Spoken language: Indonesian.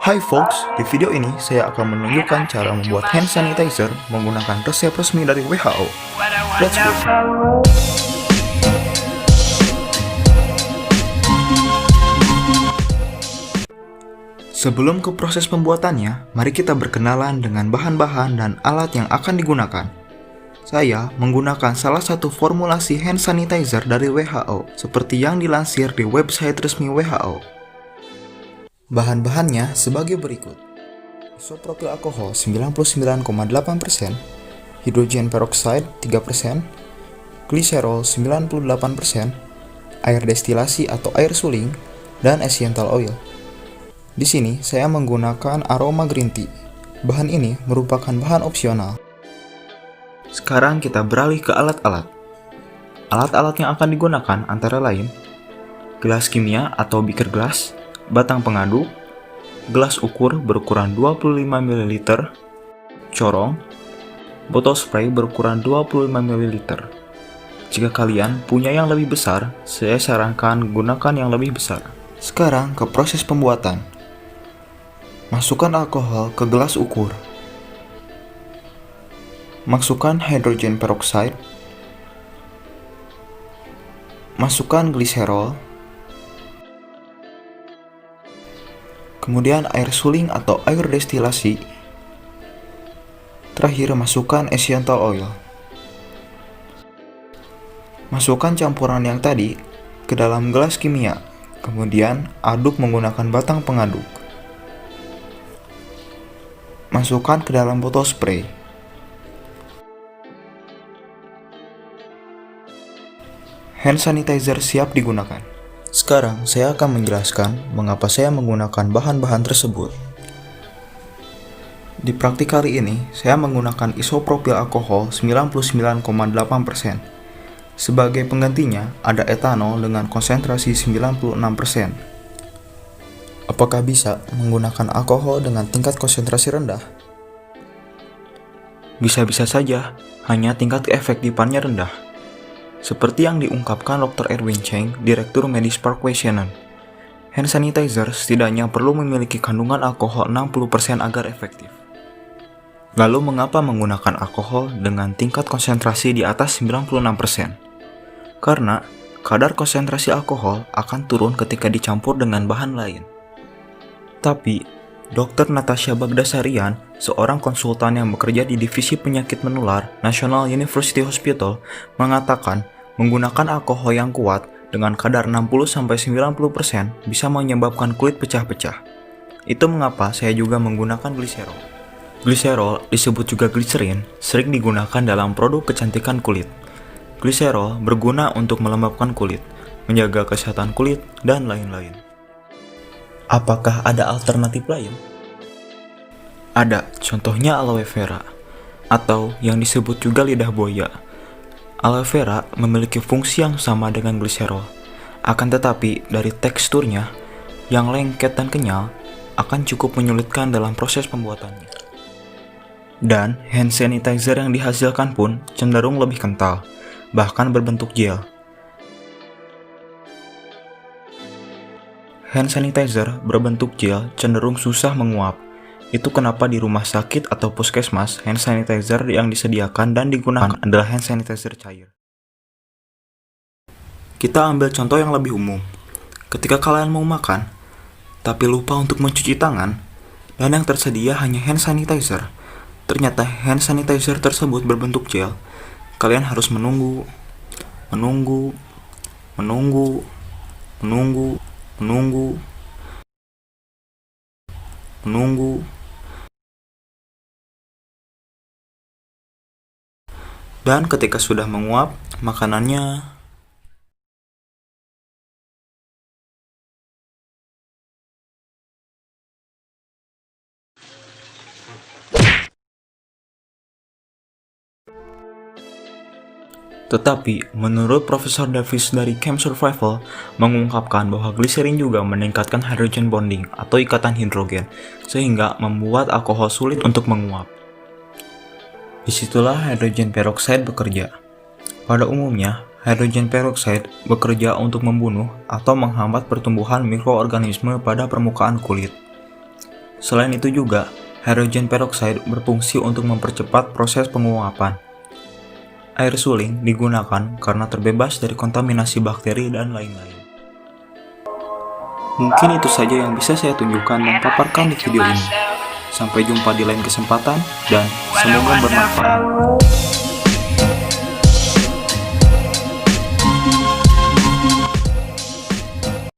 Hai folks, di video ini saya akan menunjukkan cara membuat hand sanitizer menggunakan resep resmi dari WHO. Let's go! Sebelum ke proses pembuatannya, mari kita berkenalan dengan bahan-bahan dan alat yang akan digunakan. Saya menggunakan salah satu formulasi hand sanitizer dari WHO, seperti yang dilansir di website resmi WHO. Bahan-bahannya sebagai berikut: isopropil alkohol 99,8%, hidrogen peroksida 3%, gliserol 98%, air destilasi atau air suling, dan essential oil. Di sini saya menggunakan aroma green tea. Bahan ini merupakan bahan opsional. Sekarang kita beralih ke alat-alat. Alat-alat yang akan digunakan antara lain gelas kimia atau beaker glass, batang pengaduk, gelas ukur berukuran 25 ml, corong, botol spray berukuran 25 ml. Jika kalian punya yang lebih besar, saya sarankan gunakan yang lebih besar. Sekarang ke proses pembuatan. Masukkan alkohol ke gelas ukur. Masukkan hidrogen peroksida. Masukkan gliserol. Kemudian air suling atau air destilasi. Terakhir masukkan essential oil. Masukkan campuran yang tadi ke dalam gelas kimia. Kemudian aduk menggunakan batang pengaduk. Masukkan ke dalam botol spray. Hand sanitizer siap digunakan. Sekarang saya akan menjelaskan mengapa saya menggunakan bahan-bahan tersebut. Di praktik kali ini, saya menggunakan isopropil alkohol 99,8%. Sebagai penggantinya, ada etanol dengan konsentrasi 96%. Apakah bisa menggunakan alkohol dengan tingkat konsentrasi rendah? Bisa-bisa saja, hanya tingkat keefektifannya rendah. Seperti yang diungkapkan Dr. Erwin Cheng, Direktur Medis Parkway Shannon, hand sanitizer setidaknya perlu memiliki kandungan alkohol 60% agar efektif. Lalu mengapa menggunakan alkohol dengan tingkat konsentrasi di atas 96%? Karena kadar konsentrasi alkohol akan turun ketika dicampur dengan bahan lain. Tapi, Dr. Natasha Bagdasarian, seorang konsultan yang bekerja di Divisi Penyakit Menular National University Hospital, mengatakan menggunakan alkohol yang kuat dengan kadar 60-90% bisa menyebabkan kulit pecah-pecah. Itu mengapa saya juga menggunakan gliserol. Gliserol, disebut juga gliserin, sering digunakan dalam produk kecantikan kulit. Gliserol berguna untuk melembabkan kulit, menjaga kesehatan kulit, dan lain-lain. Apakah ada alternatif lain? Ada, contohnya aloe vera, atau yang disebut juga lidah buaya. Aloe vera memiliki fungsi yang sama dengan gliserol, akan tetapi dari teksturnya yang lengket dan kenyal akan cukup menyulitkan dalam proses pembuatannya. Dan hand sanitizer yang dihasilkan pun cenderung lebih kental, bahkan berbentuk gel. Hand sanitizer berbentuk gel cenderung susah menguap. Itu kenapa di rumah sakit atau puskesmas, hand sanitizer yang disediakan dan digunakan adalah hand sanitizer cair. Kita ambil contoh yang lebih umum. Ketika kalian mau makan, tapi lupa untuk mencuci tangan, dan yang tersedia hanya hand sanitizer, ternyata hand sanitizer tersebut berbentuk gel, kalian harus menunggu, dan ketika sudah menguap, makanannya Tetapi, menurut Profesor Davis dari Camp Survival, mengungkapkan bahwa gliserin juga meningkatkan hydrogen bonding atau ikatan hidrogen, sehingga membuat alkohol sulit untuk menguap. Disitulah hidrogen peroksida bekerja. Pada umumnya, hidrogen peroksida bekerja untuk membunuh atau menghambat pertumbuhan mikroorganisme pada permukaan kulit. Selain itu juga, hydrogen peroxide berfungsi untuk mempercepat proses penguapan. Air suling digunakan karena terbebas dari kontaminasi bakteri dan lain-lain. Mungkin itu saja yang bisa saya tunjukkan dan paparkan di video ini. Sampai jumpa di lain kesempatan dan semoga bermanfaat.